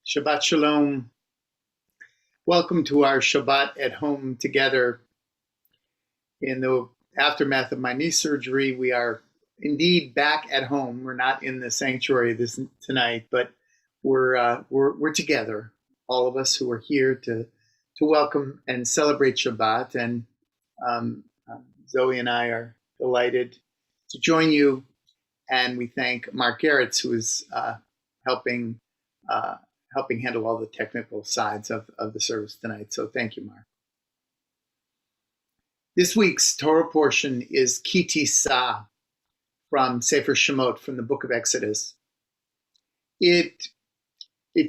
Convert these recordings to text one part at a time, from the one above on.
Shabbat Shalom. Welcome to our Shabbat at home together. In the aftermath of my knee surgery, we are indeed back at home. We're not in the sanctuary tonight, but we're together. All of us who are here to welcome and celebrate Shabbat. And Zoe and I are delighted to join you. And we thank Mark Garretts, who is helping handle all the technical sides of the service tonight. So thank you, Mark. This week's Torah portion is Ki Tisa from Sefer Shemot, from the book of Exodus. It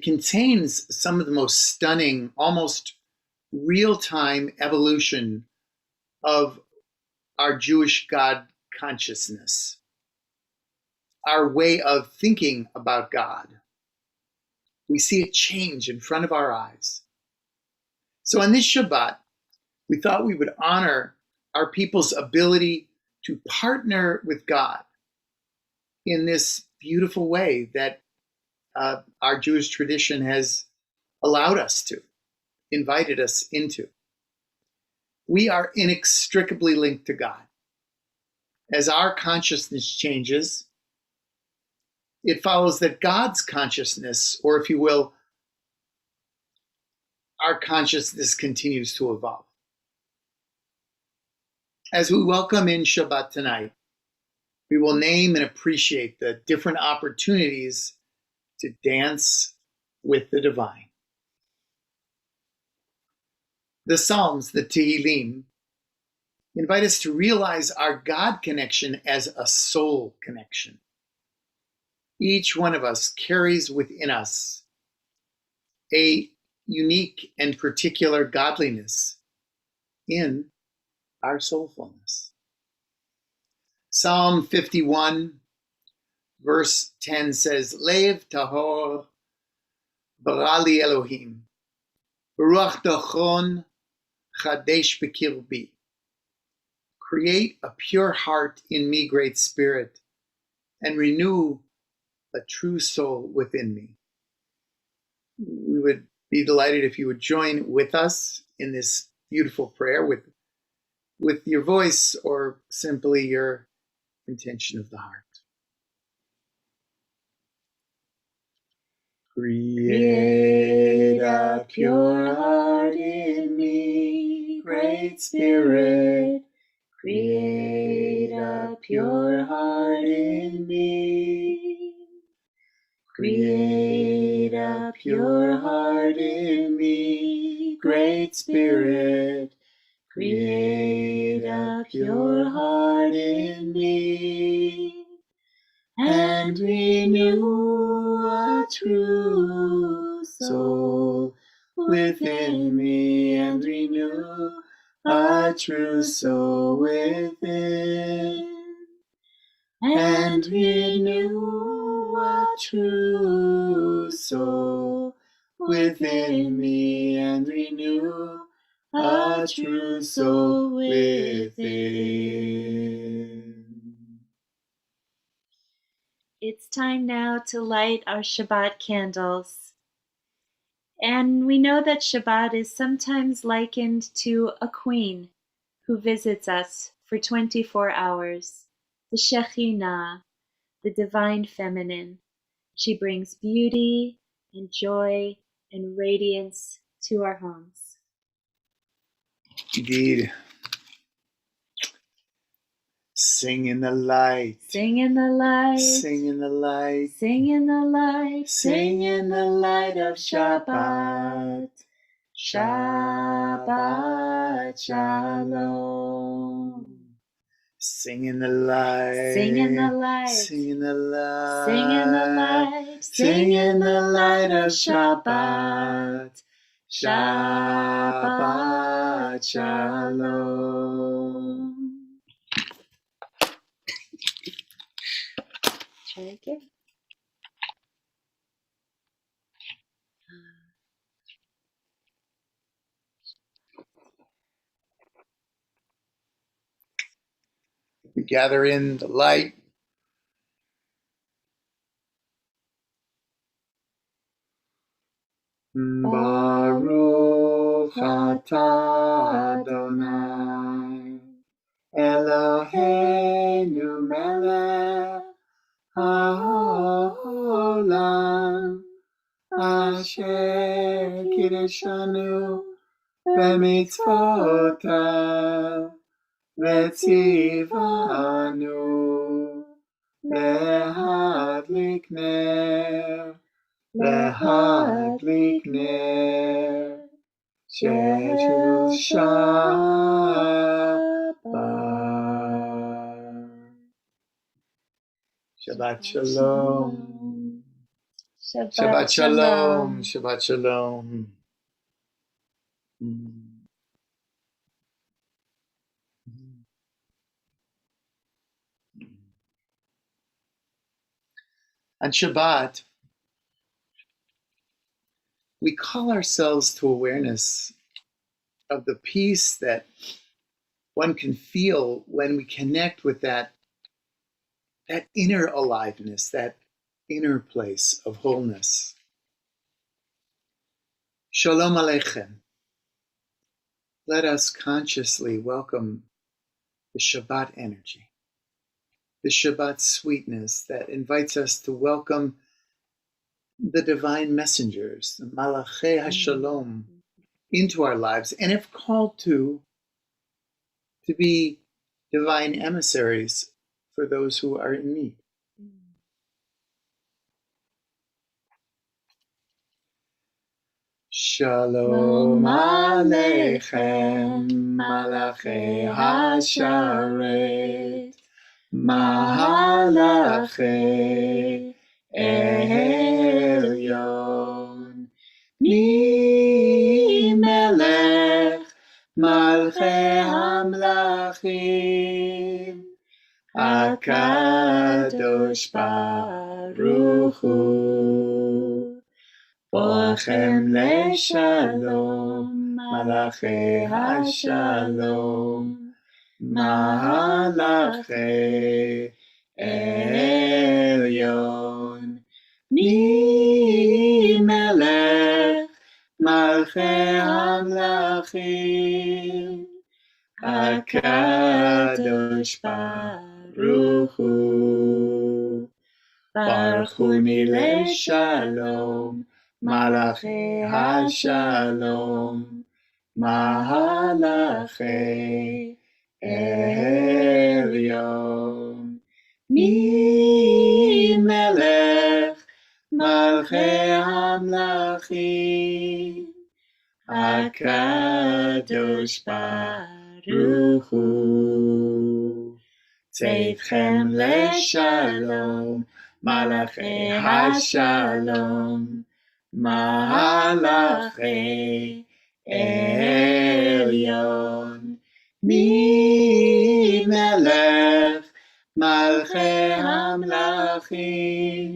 contains some of the most stunning, almost real-time evolution of our Jewish God consciousness, our way of thinking about God. We see it change in front of our eyes. So on this Shabbat, we thought we would honor our people's ability to partner with God in this beautiful way that our Jewish tradition has allowed us to, invited us into. We are inextricably linked to God. As our consciousness changes, it follows that God's consciousness, or if you will, our consciousness, continues to evolve. As we welcome in Shabbat tonight, we will name and appreciate the different opportunities to dance with the divine. The Psalms, the Tehillim, invite us to realize our God connection as a soul connection. Each one of us carries within us a unique and particular godliness in our soulfulness. Psalm 51, verse 10 says, Lev tahor barali Elohim, Baruch dachon chadesh bekirbi. Create a pure heart in me, great Spirit, and renew a true soul within me. We would be delighted if you would join with us in this beautiful prayer with your voice or simply your intention of the heart. Create a pure heart in me, great Spirit. Create a pure heart in me. Create a pure heart in me, great Spirit. Create a pure heart in me, and renew a true soul within me, and renew a true soul within, and renew a true soul within me, and renew a true soul within. It's time now to light our Shabbat candles. And we know that Shabbat is sometimes likened to a queen who visits us for 24 hours, the Shekhinah, the divine feminine. She brings beauty and joy and radiance to our homes. Indeed. Sing in the light. Sing in the light. Sing in the light. Sing in the light. Sing in the light of Shabbat. Shabbat Shalom. Sing in the light. Sing in the light. Sing in the light. Sing in the light. Sing in the light of Shabbat. Shabbat Shalom. Try again. We gather in the light. אתה אדוני, אלוהינו מלך העולם, אשר קידשנו במצוותיו, וציוונו להדליק נר, להדליק נר של שבת. Shabbat Shalom. Shabbat Shalom. Shabbat Shalom. On Shabbat, we call ourselves to awareness of the peace that one can feel when we connect with that inner aliveness, that inner place of wholeness. Shalom Aleichem. Let us consciously welcome the Shabbat energy, the Shabbat sweetness that invites us to welcome the divine messengers, the Malachei HaShalom, into our lives, and if called to be divine emissaries for those who are in need. Shalom Aleichem, Malachei HaSharet, Malachei Elyon, Mi Melech Malchei Hamlachim, HaKadosh Baruch Hu, Borchem leshalom, Malachei HaShalom, Malachei Elyon, Mi Melech Malchei Hamlachim, HaKadosh Baruch Hu, Baruchuni leshalom, Malachei HaShalom, Malachei Elyon, Mi Melech Malchei Hamlachim, HaKadosh Baruch Hu, Tzedchem leshalom, Malachei HaShalom, Malachei Elyon, Mi Melech Malchei Hamlachim,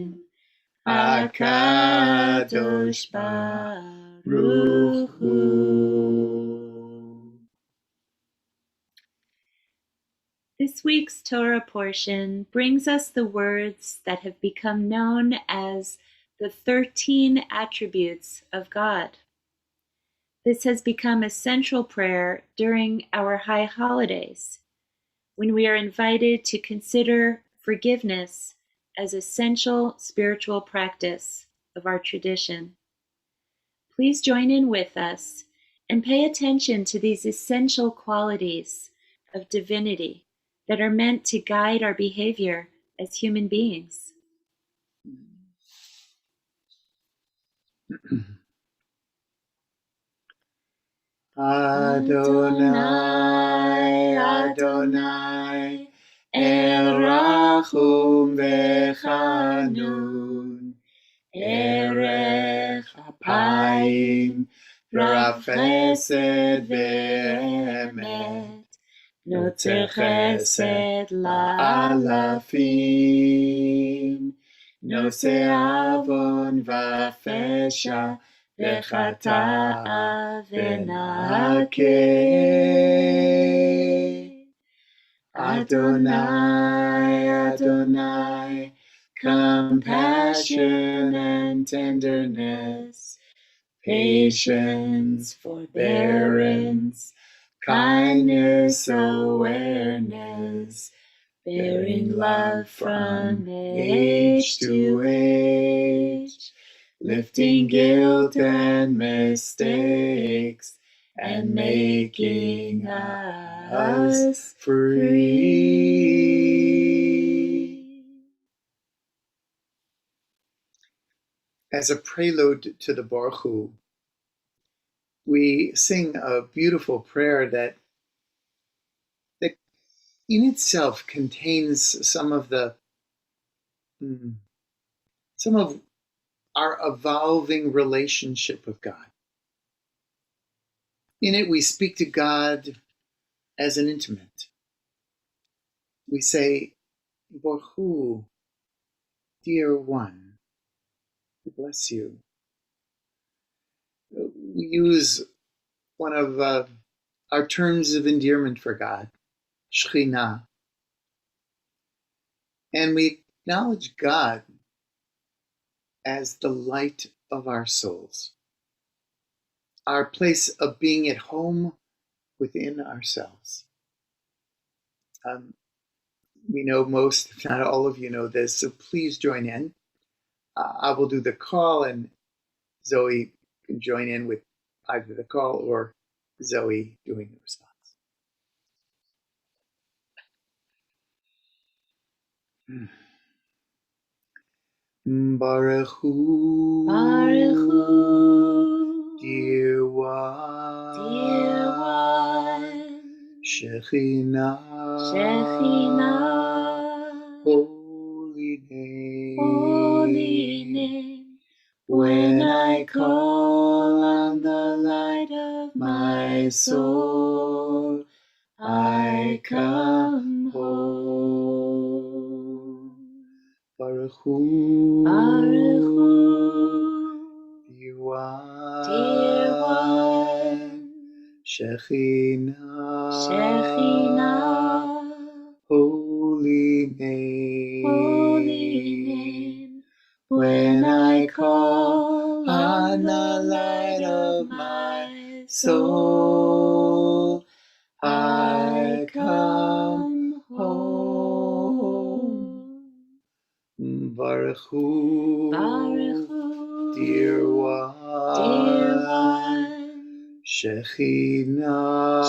HaKadosh Baruch Hu. This week's Torah portion brings us the words that have become known as the 13 attributes of God. This has become a central prayer during our high holidays, when we are invited to consider forgiveness as essential spiritual practice of our tradition. Please join in with us and pay attention to these essential qualities of divinity that are meant to guide our behavior as human beings. Adonai, Adonai, El Rachum Vechanun, Erech Apayim, Rav Chesed Ve'emet, Notzer Chesed La'alafim, Nosei Avon V'Fesha, V'chata'a v'nakeh. Adonai, Adonai, compassion and tenderness, patience, forbearance, kindness, awareness, bearing love from age to age, lifting guilt and mistakes, and making us free. As a prelude to the Baruch Hu, we sing a beautiful prayer that in itself contains some of our evolving relationship with God. In it, we speak to God as an intimate. We say, Baruch Hu, dear one, we bless you. We use one of our terms of endearment for God, Shekhinah. And we acknowledge God as the light of our souls, our place of being at home within ourselves. We know most, if not all of you know this, so please join in. I will do the call, and Zoe can join in with either the call or Zoe doing the response. Baruch Hu, Baruch Hu, dear one, Shekhinah, holy name, when I call on the light of my soul, I come home. Baruch Hu, dear one, Shekhinah, holy name, when I call on the light of my soul, I come home. Baruch Hu, dear one, Shekhinah,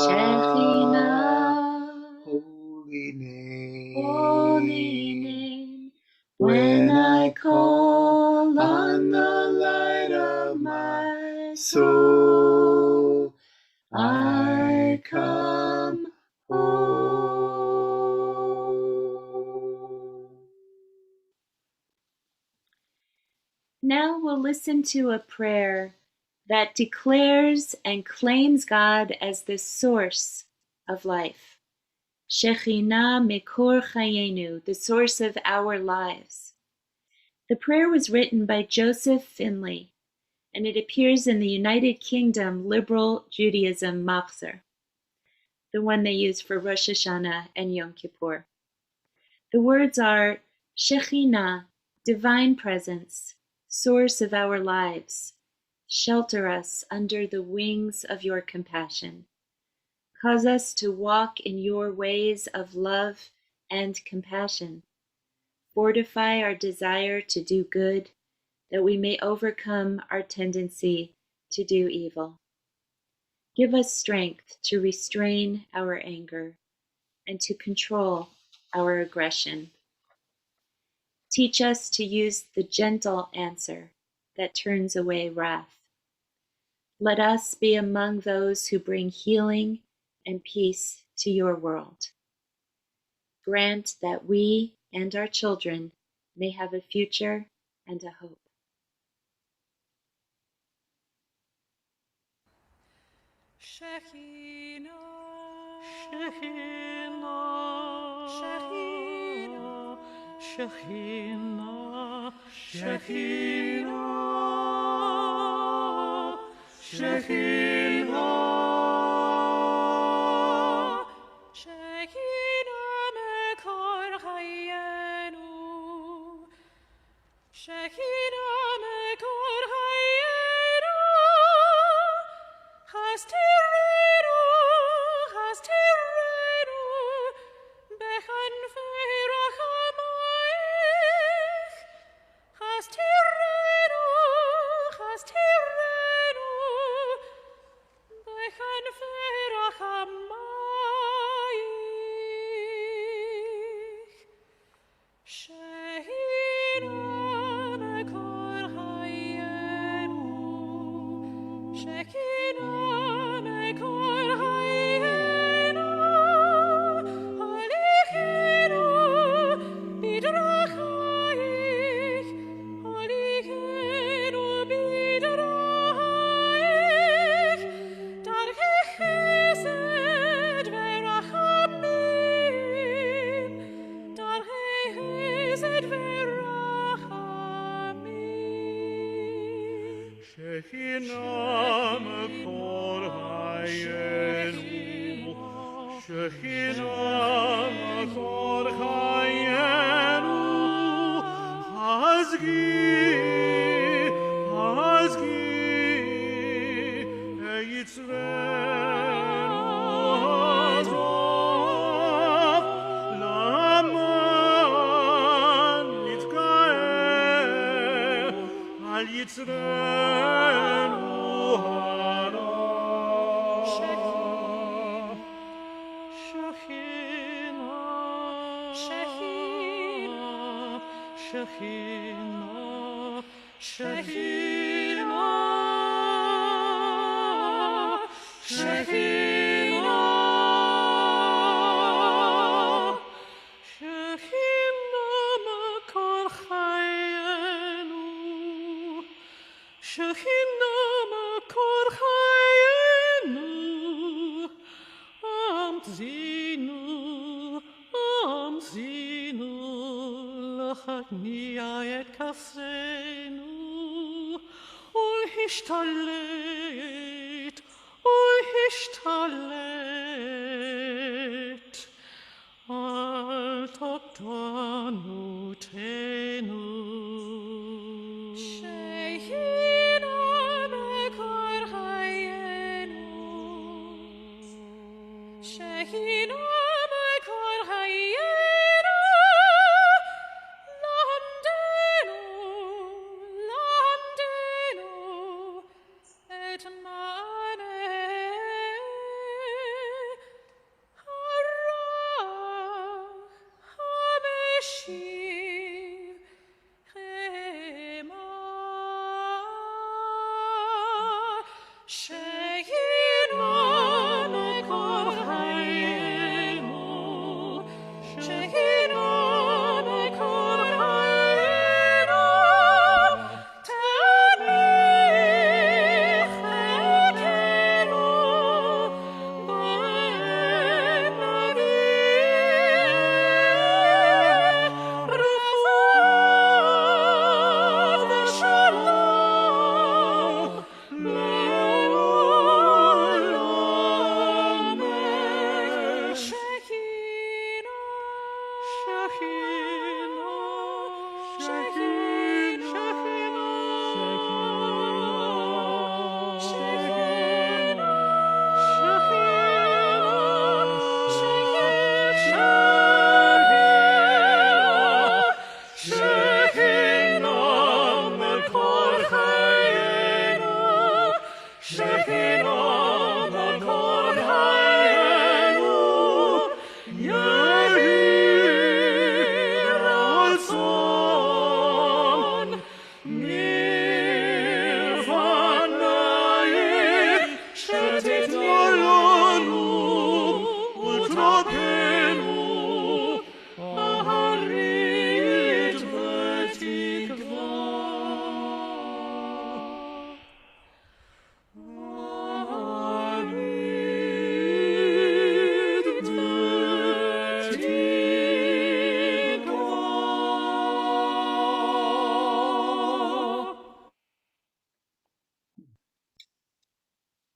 holy name, when I call on the light of my soul, I come home. Now we'll listen to a prayer that declares and claims God as the source of life. Shekhinah Mekor Chayenu, the source of our lives. The prayer was written by Joseph Finley, and it appears in the United Kingdom Liberal Judaism Machzor, the one they use for Rosh Hashanah and Yom Kippur. The words are, Shekhinah, divine presence, source of our lives, shelter us under the wings of your compassion. Cause us to walk in your ways of love and compassion. Fortify our desire to do good, that we may overcome our tendency to do evil. Give us strength to restrain our anger and to control our aggression. Teach us to use the gentle answer that turns away wrath. Let us be among those who bring healing and peace to your world. Grant that we and our children may have a future and a hope. Shekhinah, Shekhinah, Shekhinah, Shekhinah, Shekhinah, Shekhinah, Shekhinah mekor chayenu, Shekhinah mekor chayenu.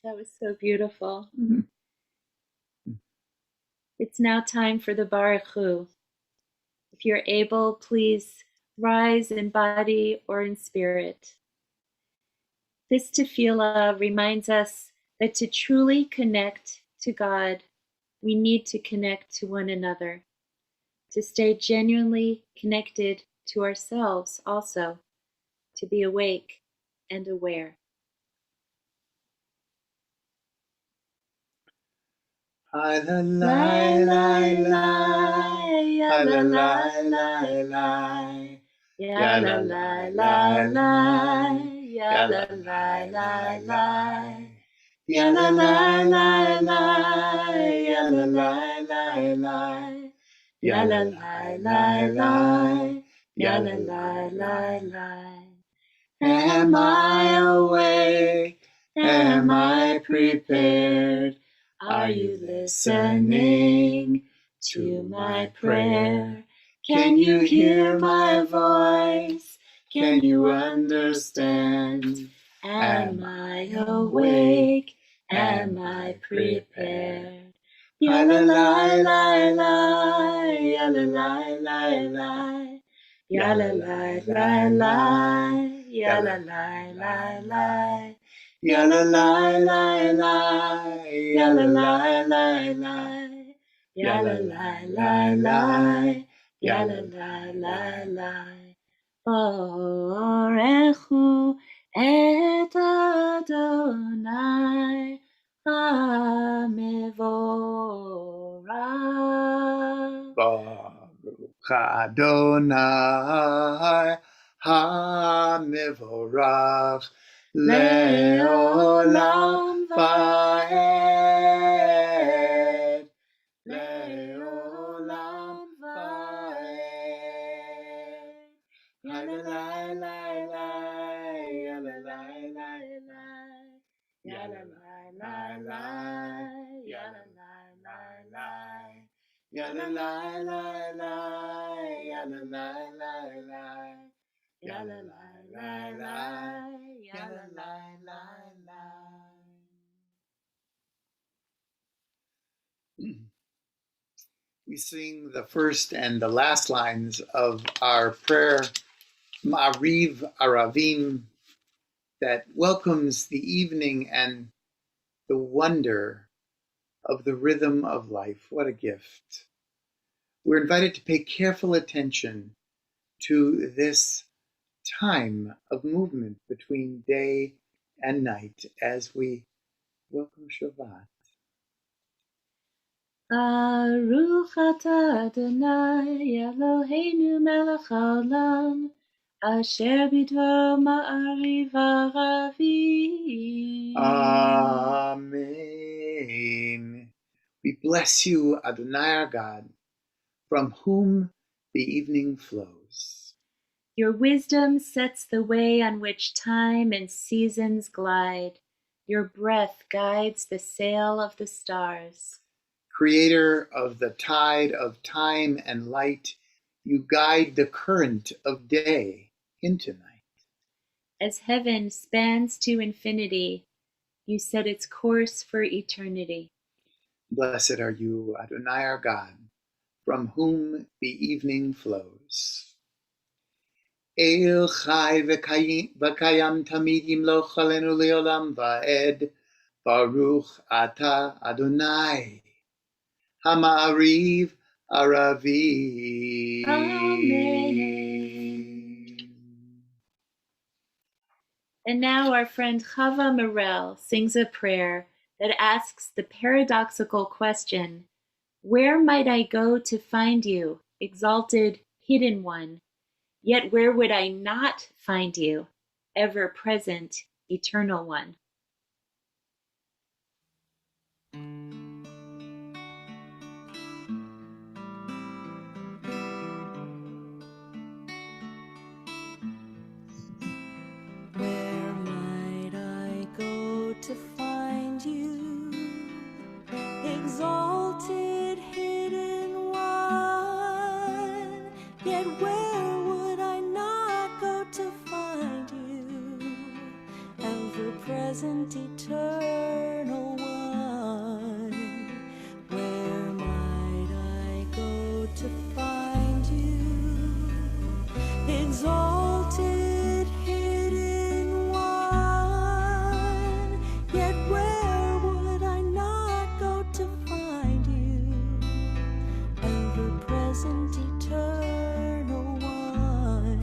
That was so beautiful. Mhm. It's now time for the Baruch Hu. If you're able, please rise in body or in spirit. This tefillah reminds us that to truly connect to God, we need to connect to one another, to stay genuinely connected to ourselves also, to be awake and aware. La la la la, la la la la, Ya la la la la, ya la la la la, ya la la la la, ya la la la la, ya la la la la, ya la la la la. Am I awake? Am I prepared? Are you listening to my prayer? Can you hear my voice? Can you understand? Am I awake? Am I prepared? Ya la la la la, ya la la la la, ya la la la la, ya la la la la, ya la la la la, ya la la la la, ya la la la la, ya la la la la. Orechu et Adonai HaMevorach. Baruch Adonai HaMevorach Leolam Vaed. Leolam Vaed. La la la la la, ya la la la la, ya la la la la, ya la la la la, ya la la la la, ya la la la la, ya la la la la, ya la la la la. We sing the first and the last lines of our prayer, Ma'ariv Aravim, that welcomes the evening and the wonder of the rhythm of life. What a gift. We're invited to pay careful attention to this time of movement between day and night as we welcome Shabbat. Baruch atah Adonai Eloheinu melech haolam, asher bidvaro ma'ariv aravim. Amen. We bless you, Adonai our God, from whom the evening flows. Your wisdom sets the way on which time and seasons glide. Your breath guides the sail of the stars. Creator of the tide of time and light, you guide the current of day into night. As heaven spans to infinity, you set its course for eternity. Blessed are you, Adonai our God, from whom the evening flows. El chai v'kayam tamid yimloch alenu leolam va'ed, Baruch atah Adonai Hama'ariv Aravim. Amen. And now our friend Chava Morel sings a prayer that asks the paradoxical question, where might I go to find you, exalted, hidden one? Yet where would I not find you, ever-present, eternal one? Where might I go to find you, exalted, hidden one? Yet where would I not go to find you, ever-present, eternal one? Where might I go to find you, exalted, hidden one? Yet where would I not go to find you, ever-present, eternal one?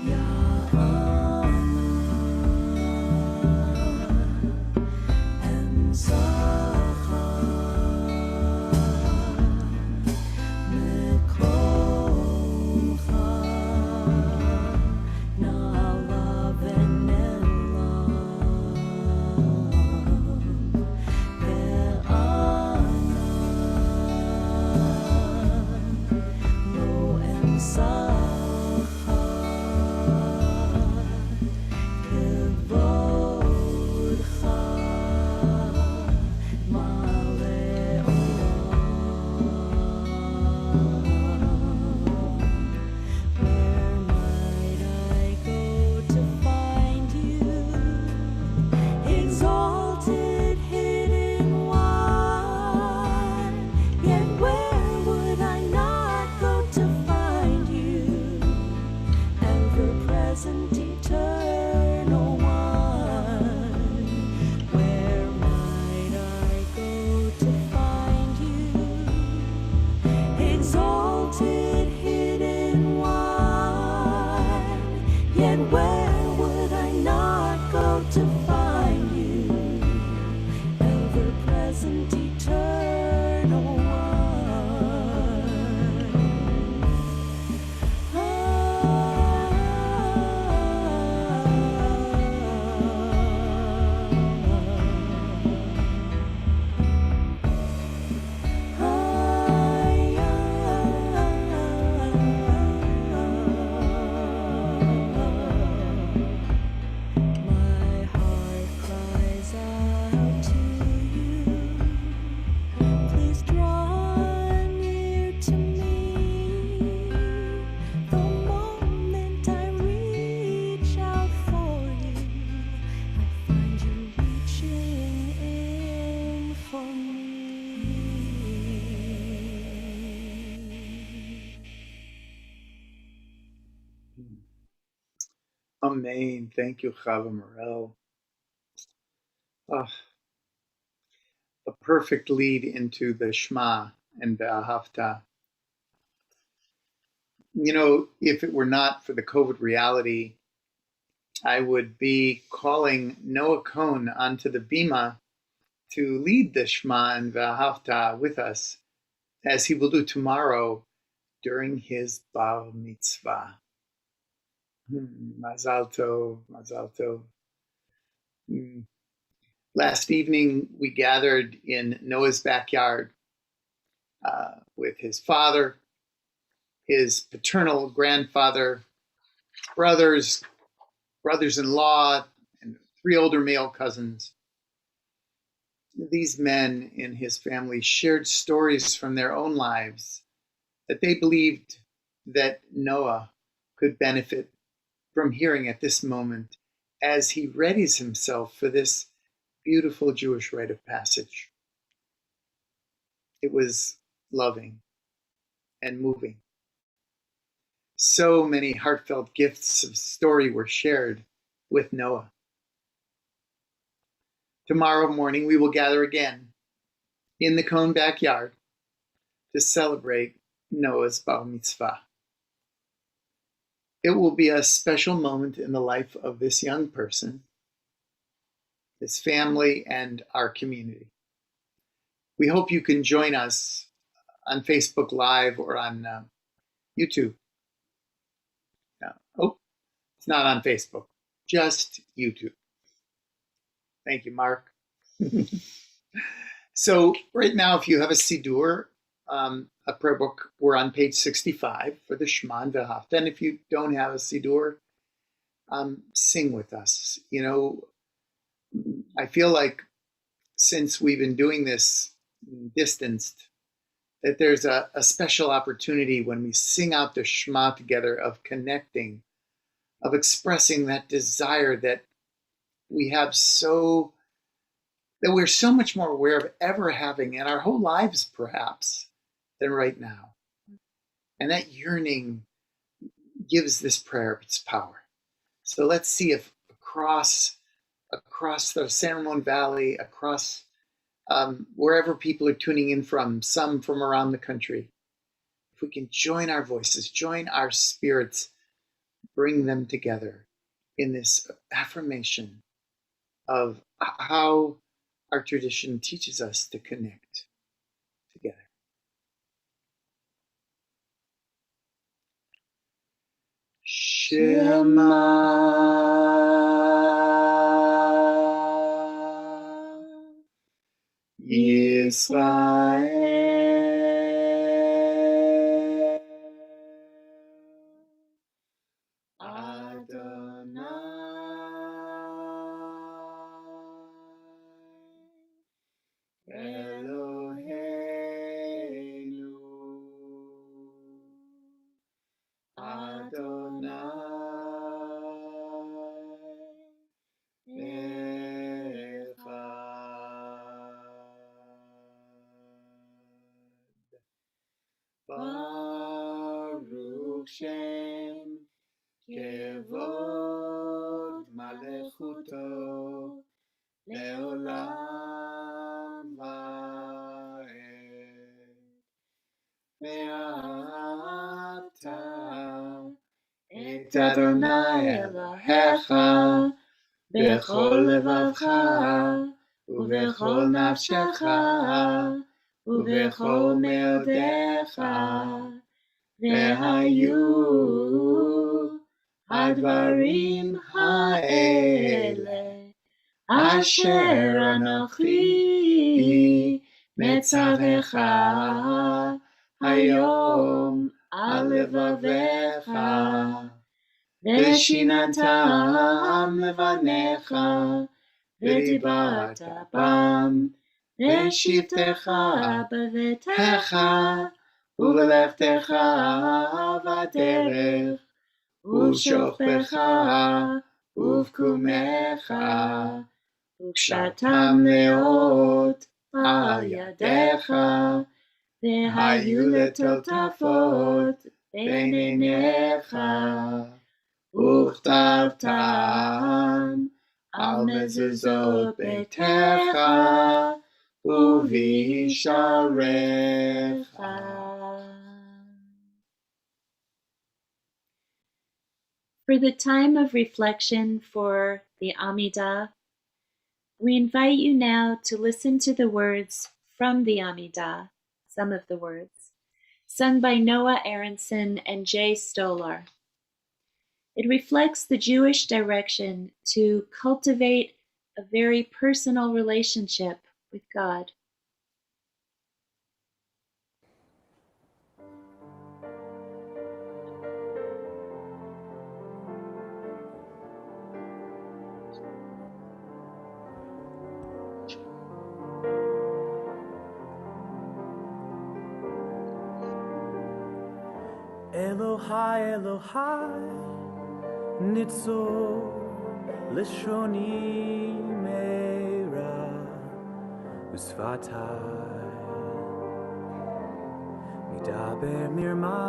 Yahweh, Amen. Thank you, Chava Morel. A perfect lead into the Shema and Be'ahavta. You know, if it were not for the COVID reality, I would be calling Noah Cohn onto the Bima to lead the Shema and Be'ahavta with us, as he will do tomorrow during his Bar Mitzvah. Mazal tov, mazal tov. Last evening, we gathered in Noah's backyard with his father, his paternal grandfather, brothers-in-law, and 3 older male cousins. These men in his family shared stories from their own lives that they believed that Noah could benefit from hearing at this moment as he readies himself for this beautiful Jewish rite of passage. It was loving and moving. So many heartfelt gifts of story were shared with Noah. Tomorrow morning, we will gather again in the Cohn backyard to celebrate Noah's Bar Mitzvah. It will be a special moment in the life of this young person, his family, and our community. We hope you can join us on Facebook Live or on YouTube. It's not on Facebook, just YouTube. Thank you, Mark. So right now, if you have a Siddur, a prayer book, we're on page 65 for the Shema and Be'ahavta. And if you don't have a Siddur, sing with us. You know, I feel like since we've been doing this distanced, that there's a special opportunity when we sing out the Shema together of connecting, of expressing that desire that we have that we're so much more aware of ever having in our whole lives, perhaps, than right now. And that yearning gives this prayer its power. So let's see if across the San Ramon Valley, across wherever people are tuning in from, some from around the country, if we can join our voices, join our spirits, bring them together in this affirmation of how our tradition teaches us to connect together. Shema Yisrael Adonai Eloheinu Adonai Echad Baruch Shem Kevod Malechuto Leolam Vaed Ve'ata Et Adonai Elohecha Bechol levavcha Uvechol nafshecha Uvechol meodecha Ve'hayu Advarim ha'ele Asher Anochi Metzavecha Hayom Al Levavecha V'shinatam Levanecha V'dibarta bam V'shivtecha B'vetecha U'v'lechtecha V'derech U'shokbecha U'v'kumecha U'kshatam leot Al yadecha Ve'hayu letotafot Bein einecha וכתבתם על מזוזות ביתך ובשעריך. For the time of reflection for the Amidah, we invite you now to listen to the words from the Amidah, some of the words, sung by Noah Aronson and Jay Stolar. It reflects the Jewish direction to cultivate a very personal relationship with God. Elohai, Elohai, nitzor lishoni meira usvatai midaber mirma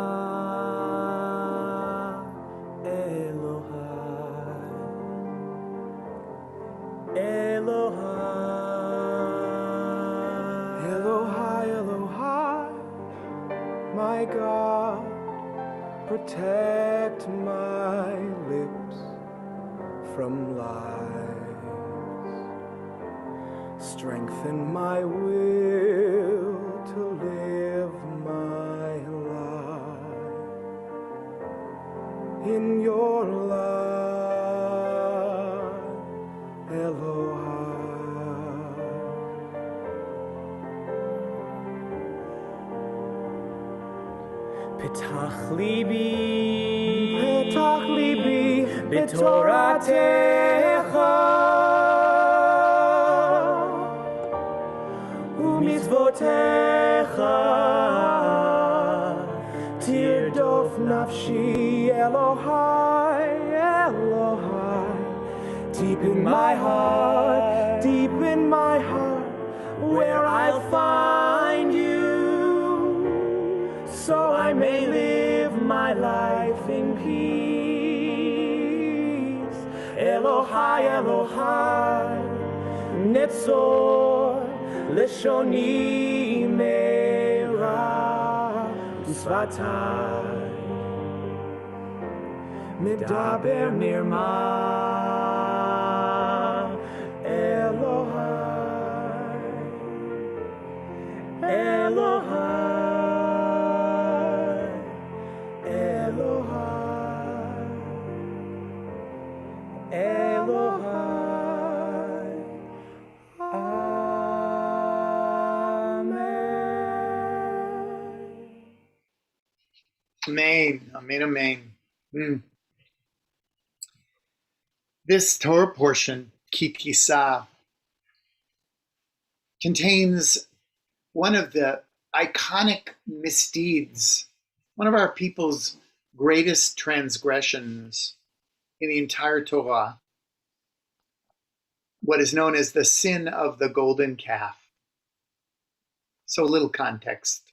Elohai, Elohai, Elohai, Elohai, my God, protect my lips from lies, strengthen my will to live my life in your love, Elohai. Petach libi b'toratecha u'mitzvotecha tirdof nafshi Elohai, Elohai, deep in my heart, where I'll find you, so I may live my life in peace. Elohai, Elohai, netzor lishoni meira usvatai midaber mirma Elohai, Elohai, Elohai, Elohai. Amen, amen, amen. This Torah portion, Ki Tisa, contains one of the iconic misdeeds, one of our people's greatest transgressions in the entire Torah, what is known as the sin of the golden calf. So little context.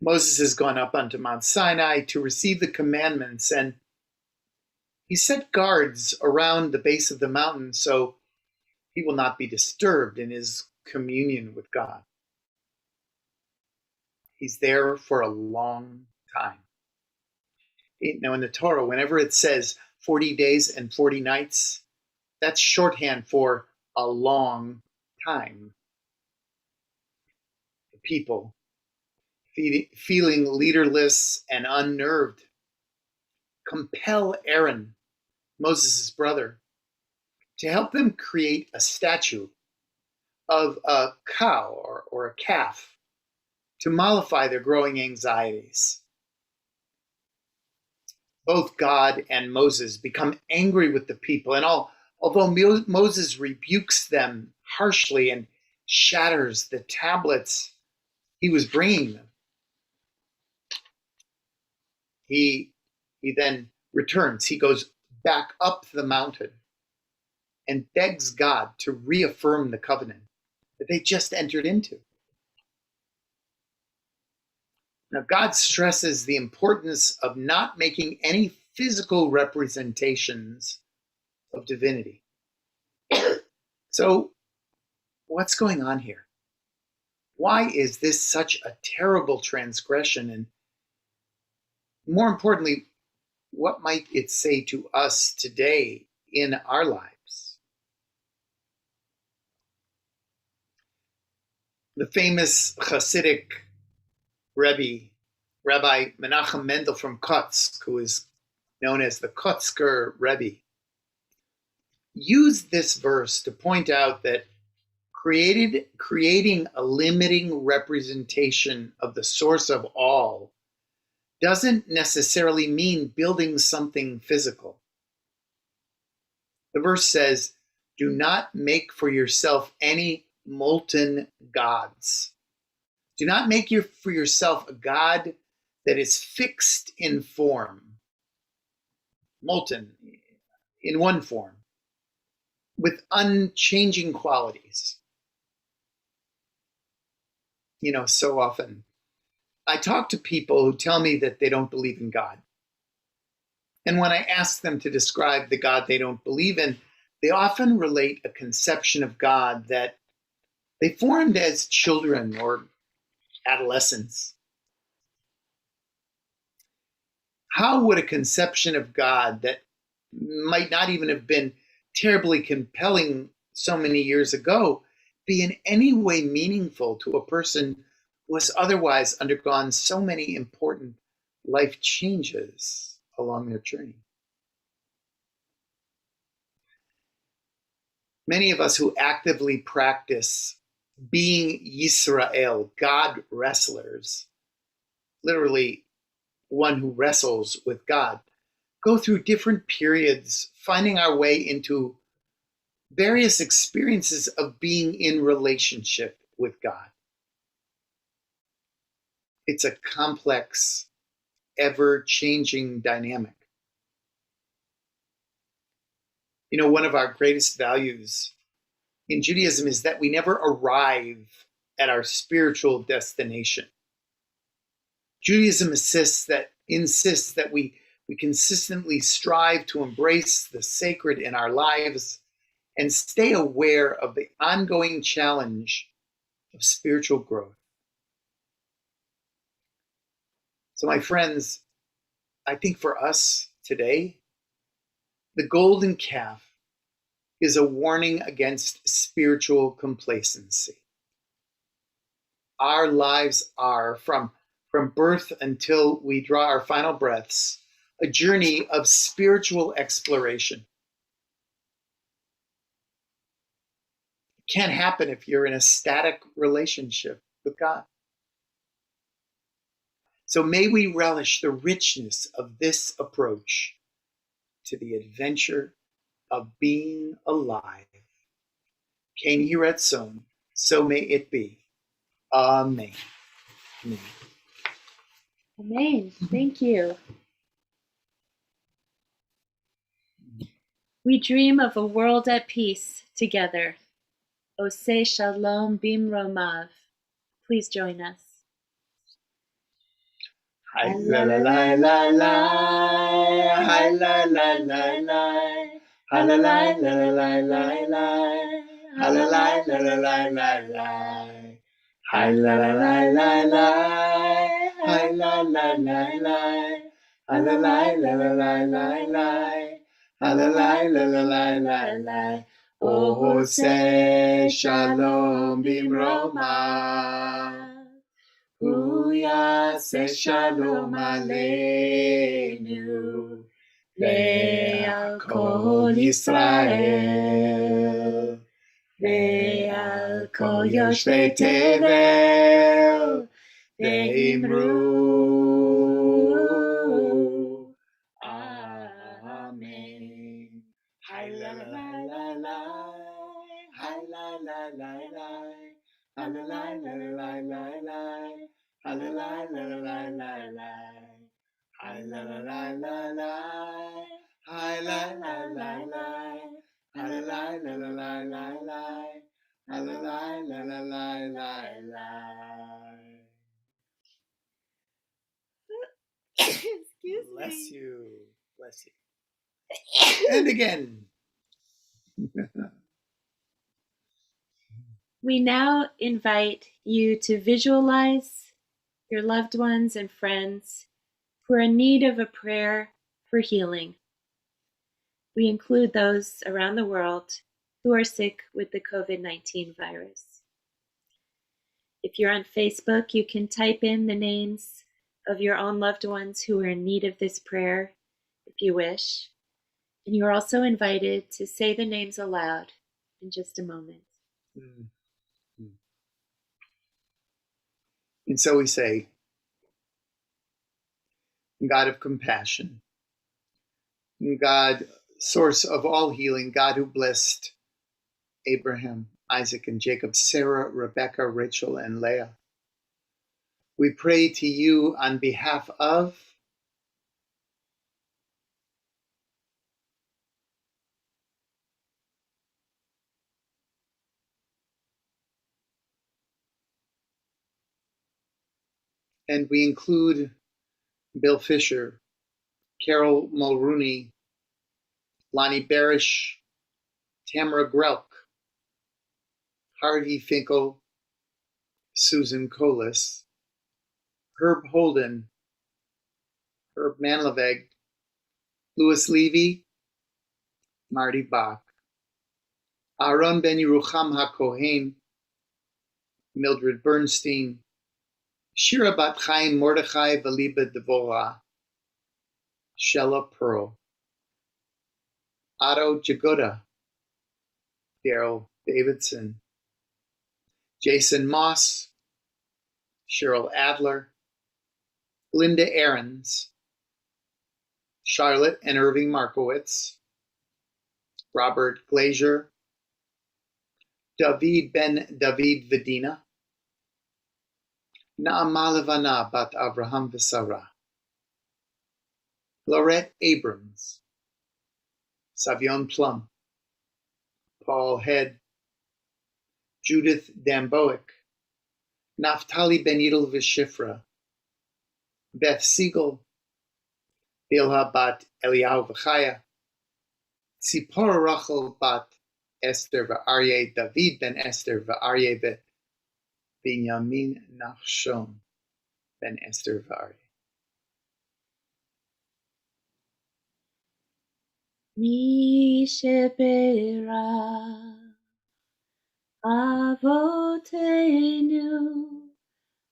Moses has gone up onto Mount Sinai to receive the commandments, and he set guards around the base of the mountain so he will not be disturbed in his communion with God. He's there for a long time. Now in the Torah, whenever it says 40 days and 40 nights, that's shorthand for a long time. The people, feeling leaderless and unnerved, compel Aaron, Moses' brother, to help them create a statue of a cow or a calf to mollify their growing anxieties. Both God and Moses become angry with the people, and although Moses rebukes them harshly and shatters the tablets he was bringing them, he then returns. He goes back up the mountain and begs God to reaffirm the covenant that they just entered into. Now, God stresses the importance of not making any physical representations of divinity. So, what's going on here? Why is this such a terrible transgression? And more importantly, what might it say to us today in our lives? The famous Hasidic Rabbi Menachem Mendel from Kotsk, who is known as the Kotzker Rebbe, used this verse to point out that creating a limiting representation of the source of all doesn't necessarily mean building something physical. The verse says, "Do not make for yourself any molten gods." Do not make for yourself a god that is fixed in form, molten in one form, with unchanging qualities. So often I talk to people who tell me that they don't believe in God. And when I ask them to describe the God they don't believe in, they often relate a conception of God that they formed as children or adolescents. How would a conception of God that might not even have been terribly compelling so many years ago be in any way meaningful to a person who has otherwise undergone so many important life changes along their journey? Many of us who actively practice being Yisrael, God wrestlers, literally one who wrestles with God, go through different periods, finding our way into various experiences of being in relationship with God. It's a complex, ever-changing dynamic. One of our greatest values in Judaism is that we never arrive at our spiritual destination. Judaism insists that we consistently strive to embrace the sacred in our lives and stay aware of the ongoing challenge of spiritual growth. So, my friends, I think for us today, the golden calf is a warning against spiritual complacency. Our lives are, from birth until we draw our final breaths, a journey of spiritual exploration. It can't happen if you're in a static relationship with God. So may we relish the richness of this approach to the adventure of being alive. Ken Yiretzon, so may it be. Amen. Amen. Amen. Thank you. We dream of a world at peace together. Oseh Shalom Bimromav. Please join us. Hi la la la la la. Hi la la la la. Hi la la la la la la. Hi la la la la la la. Hi la la la la la. Hi la la la la. Hi la la la la la la. Hi la la la la la la. Oh, say shalom bimroma. Hu yaseh shalom aleinu. Le'al kol Yisrael. Le'al kol yoshvei tevel. Ve'imru. Amen. Hi la la la la. Hi la la la la. Hi la la la la la la. Hi la la la la la la. Hi la la la la la. Hi la la la la. Hi la la la la la la. Hi la la la la la la. Excuse Bless me. you. Bless you. And again. We now invite you to visualize your loved ones and friends who are in need of a prayer for healing. We include those around the world who are sick with the COVID-19 virus. If you're on Facebook, you can type in the names of your own loved ones who are in need of this prayer, if you wish. And you're also invited to say the names aloud in just a moment. And so we say, God of compassion, God, source of all healing, God who blessed Abraham, Isaac, and Jacob, Sarah, Rebecca, Rachel, and Leah. We pray to you on behalf of and we include Bill Fisher, Carol Mulrooney, Lonnie Barish, Tamara Grelk, Harvey Finkel, Susan Colas, Herb Holden, Herb Manleveg, Louis Levy, Marty Bach, Aaron Ben Yerucham HaKohen, Mildred Bernstein, Shira Bat Chaim Mordechai Valiba Devora, Shella Pearl, Otto Jagoda, Daryl Davidson, Jason Moss, Cheryl Adler, Linda Ahrens, Charlotte and Irving Markowitz, Robert Glazier, David Ben David Vedina, Naama Levana Bat Avraham V'Sarah, Laurette Abrams, Savion Plum, Paul Head, Judith Damboic, Naftali Ben Yidel V'Shifra, Beth Siegel, Bilha Bat Eliyahu V'Chaya, Tzipora Rachel Bat Esther V'Aryeh, David Ben Esther V'Aryeh Binyamin Nachshon Ben Esther V'Aryeh. Mi shebera avotenu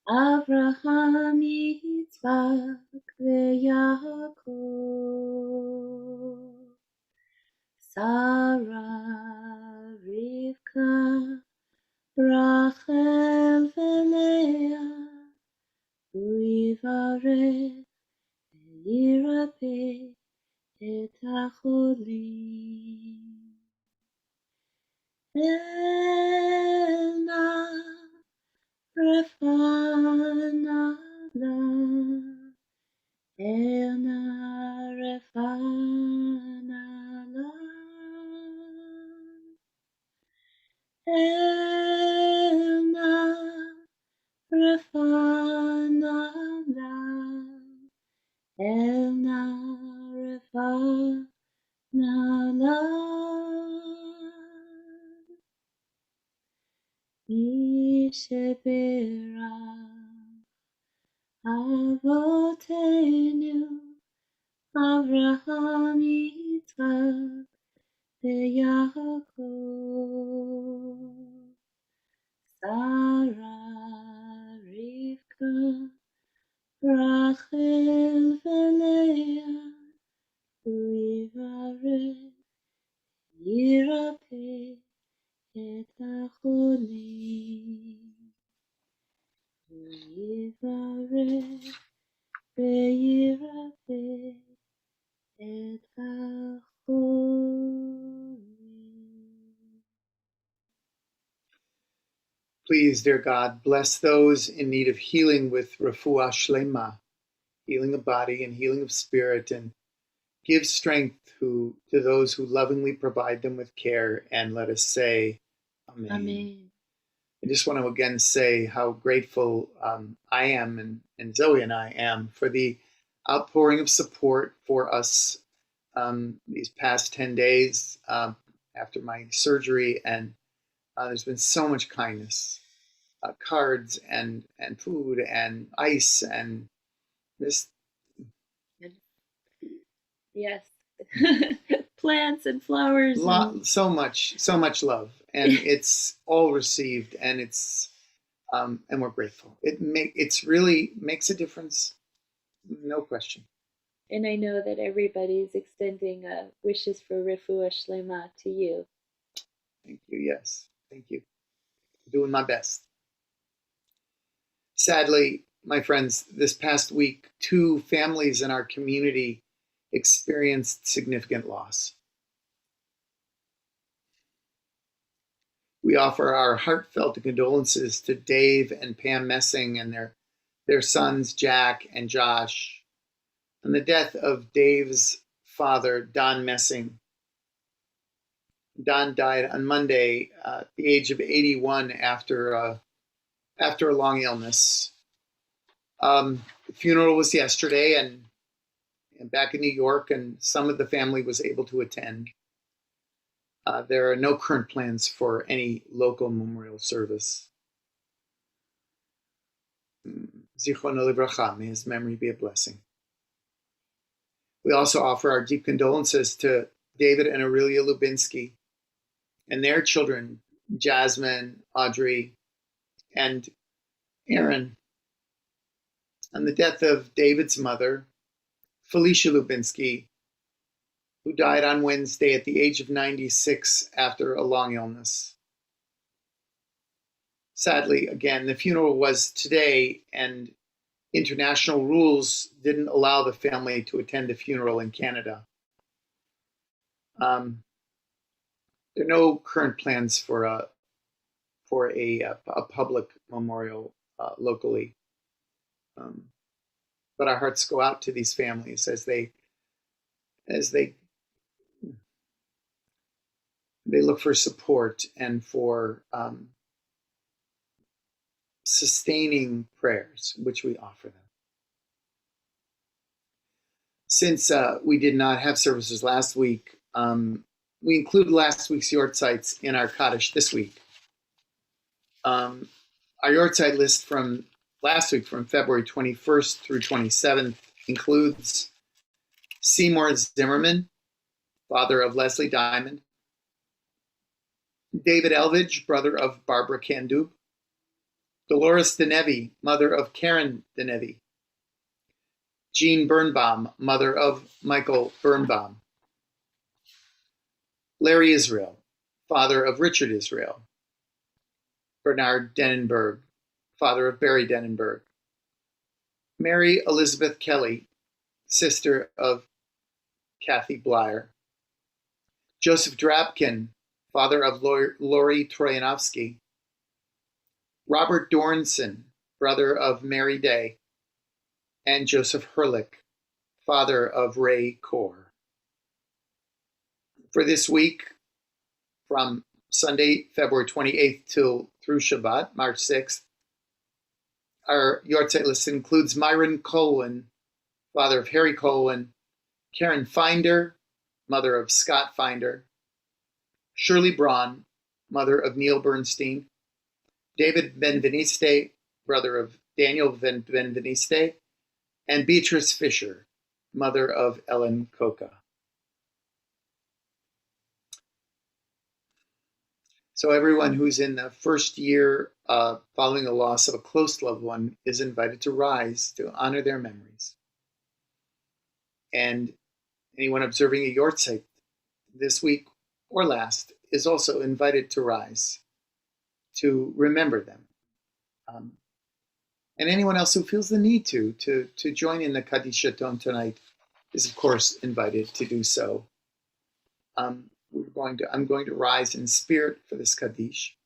Avraham Yitzchak veYaakov, Sarah, Rivka, Rachel veLeah, Uivarech Yirapeh et hacholim. Elna Refana la, Elna Refana la, Elna Refana la, Elna Refana la. Yishebera avotenu Avraham Yitzchak veYaakov, Sarah, Rivka, Rachel veLeah, Uivarech Yirapeh et hacholim. Uivarech Yirapeh et hacholim. Please, dear God, bless those in need of healing with refuah shlema, healing of body and healing of spirit, and give strength to those who lovingly provide them with care. And let us say, Amen. Amen. I just want to again say how grateful I am and Zoe and I am for the outpouring of support for us these past 10 days after my surgery, and there's been so much kindness, cards and food and ice and this. Yes. Plants and flowers. So much love, and it's all received, and it's and we're grateful. It's really makes a difference, no question. And I know that everybody's extending wishes for refuah shlema to you. Thank you. Yes, thank you. Doing my best. Sadly, my friends, this past week, 2 families in our community experienced significant loss. We offer our heartfelt condolences to Dave and Pam Messing and their sons, Jack and Josh, on the death of Dave's father, Don Messing. Don died on Monday at the age of 81 after a long illness. The funeral was yesterday, and back in New York, and some of the family was able to attend. There are no current plans for any local memorial service. Zichrono livracha, may his memory be a blessing. We also offer our deep condolences to David and Aurelia Lubinsky and their children, Jasmine, Audrey, and Aaron, on the death of David's mother, Felicia Lubinsky, who died on Wednesday at the age of 96 after a long illness. Sadly, again, the funeral was today, and international rules didn't allow the family to attend the funeral in Canada. There are no current plans for a public memorial locally, but our hearts go out to these families as they look for support and for sustaining prayers, which we offer them. Since we did not have services last week, we include last week's Yortzites in our Kaddish this week. Our Yortzite list from last week, from February 21st through 27th, includes Seymour Zimmerman, father of Leslie Diamond; David Elvidge, brother of Barbara Kandub; Dolores Denevi, mother of Karen Denevi; Jean Birnbaum, mother of Michael Birnbaum; Larry Israel, father of Richard Israel; Bernard Denenberg, father of Barry Denenberg; Mary Elizabeth Kelly, sister of Kathy Blyer; Joseph Drabkin, father of Lori Troyanovsky; Robert Dornson, brother of Mary Day; and Joseph Herlick, father of Ray Kaur. For this week, from Sunday, February 28th through Shabbat, March 6th, our Yortzeit list includes Myron Colwyn, father of Harry Colwyn; Karen Finder, mother of Scott Finder; Shirley Braun, mother of Neil Bernstein; David Benveniste, brother of Daniel Benveniste; and Beatrice Fisher, mother of Ellen Coca. So everyone who's in the first year following the loss of a close loved one is invited to rise to honor their memories. And anyone observing a Yortzeit this week or last is also invited to rise to remember them. And anyone else who feels the need to join in the Kadishaton tonight is, of course, invited to do so. I'm going to rise in spirit for this Kaddish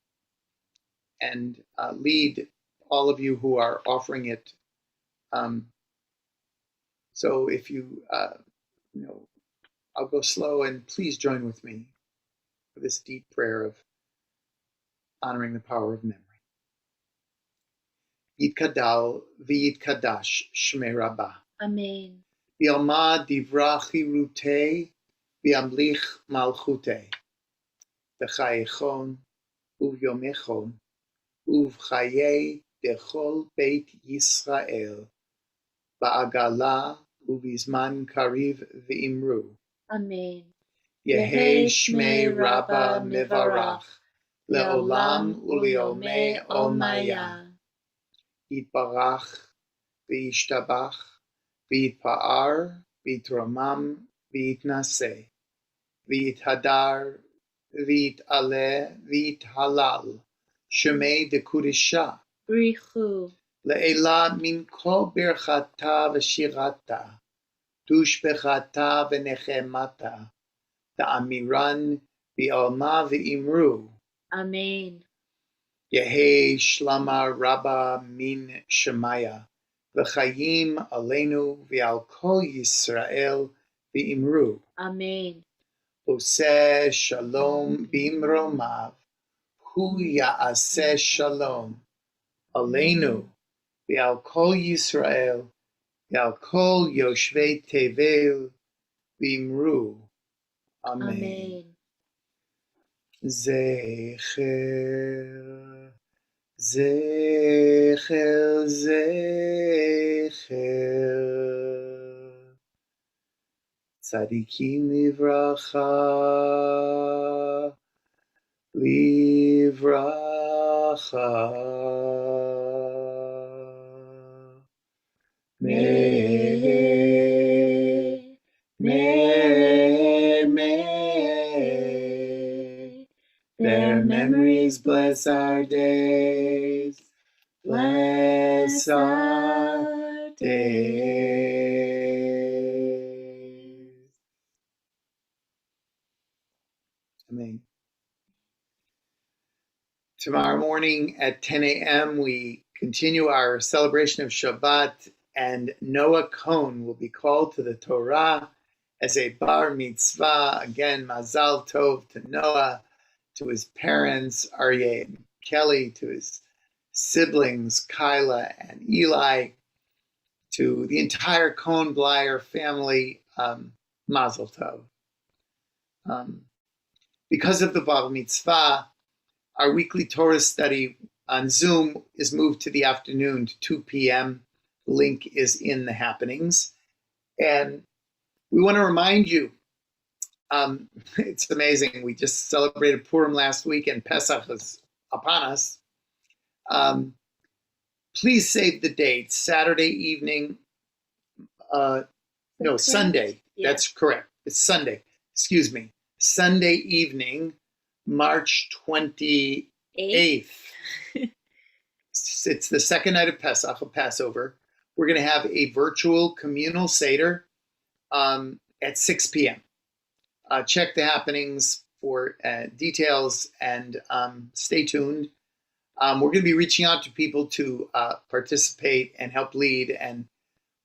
and lead all of you who are offering it. So if I'll go slow, and please join with me for this deep prayer of honoring the power of memory. Yitkadal v'yitkadash shmei rabbah. Amen. Bialma divra chirutei V'amlich malchute, v'chayechon, uvyomechon, uvchaye dechol beit Yisrael, ba'agala uvizman kariv v'imru. Amen. Yehi shmei Rabba mivarach, le'olam u'liomei omaya. Yitbarach v'yishtabach, v'yitpa'ar, v'yitromam, v'yitnaseh, v'yithadar, v'yit'aleh, v'yithalal, shemei dekudisha, Brichu. le'ela min kol birchata v'shirata, tushbechata v'nechemata, ta'amiran v'alma v'imru, Amen. Yehi shlama rabba min shemaya, v'chayim aleinu v'al kol Yisrael v'imru, Amen. oseh shalom b'imromav, hu ya'aseh shalom, aleinu v'al kol Yisrael, v'al kol yoshvei tevel v'imru. Amen. Amen. Zecher, Zecher, Zecher, Tzadikim livracha, livracha. May their memories bless our days. Bless our days. Amen. Tomorrow morning at 10 a.m., we continue our celebration of Shabbat, and Noah Cohn will be called to the Torah as a bar mitzvah. Again, Mazal Tov to Noah, to his parents, Aryeh and Kelly, to his siblings, Kyla and Eli, to the entire Cohn-Blyer family, Mazel Tov. Because of the bar mitzvah, our weekly Torah study on Zoom is moved to the afternoon to 2 p.m. The link is in the happenings. And we want to remind you, it's amazing. We just celebrated Purim last week and Pesach is upon us. Please save the date, Saturday evening. Sunday. Yeah. That's correct. It's Sunday. Excuse me. Sunday evening, March 28th. It's the second night of Pesach, of Passover. We're going to have a virtual communal Seder at 6 p.m. Check the happenings for details and stay tuned. We're going to be reaching out to people to participate and help lead, and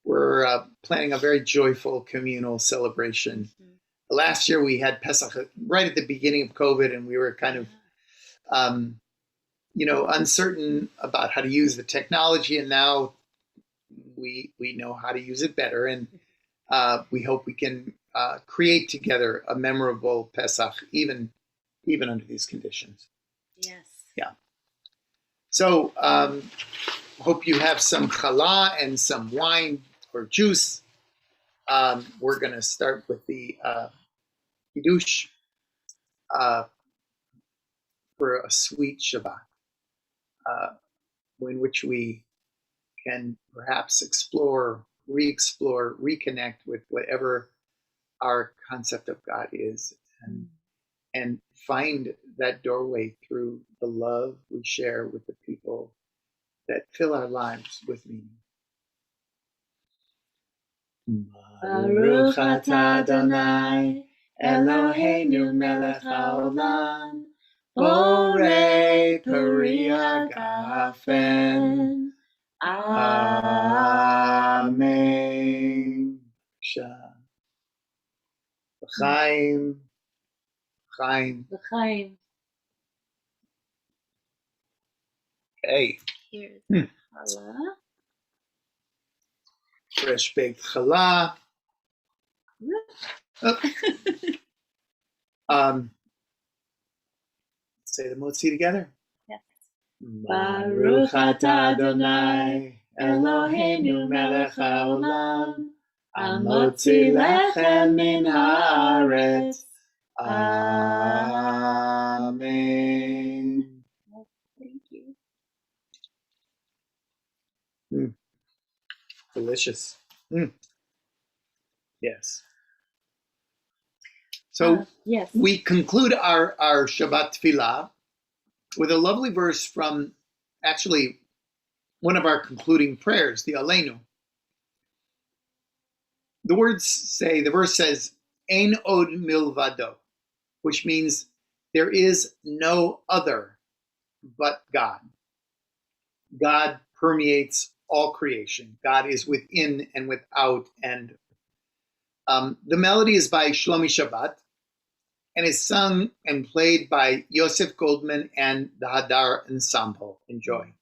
we're planning a very joyful communal celebration. Mm-hmm. Last year we had Pesach right at the beginning of COVID, and we were kind of uncertain about how to use the technology, and now we know how to use it better, and we hope we can create together a memorable Pesach, even under these conditions. Yes. Yeah. So hope you have some challah and some wine or juice. We're going to start with the Kiddush for a sweet Shabbat, in which we can perhaps explore, re-explore, reconnect with whatever our concept of God is, and find that doorway through the love we share with the people that fill our lives with meaning. Baruch atah Adonai, Eloheinu melech haolam, borei peri hagafen. Amen. L'chaim, l'chaim. L'chaim. Hey. Here's the challah. Fresh baked challah. Say the Motzi together. Yes. Baruch atah Adonai, Eloheinu melech haolam, Amotzi lechem min haaretz. Amen. Thank you. Delicious. Yes. So yes. we conclude our Shabbat Tefillah with a lovely verse from actually one of our concluding prayers, the Aleinu. The verse says, Ein od milvado, which means there is no other but God. God permeates all creation. God is within and without. And the melody is by Shlomi Shabbat and is sung and played by Yosef Goldman and the Hadar Ensemble. Enjoy.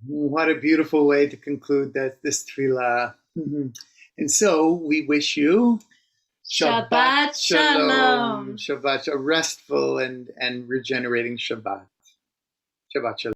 What a beautiful way to conclude this tefillah. And so we wish you Shabbat Shalom. Shabbat, a restful and regenerating Shabbat. Shabbat Shalom.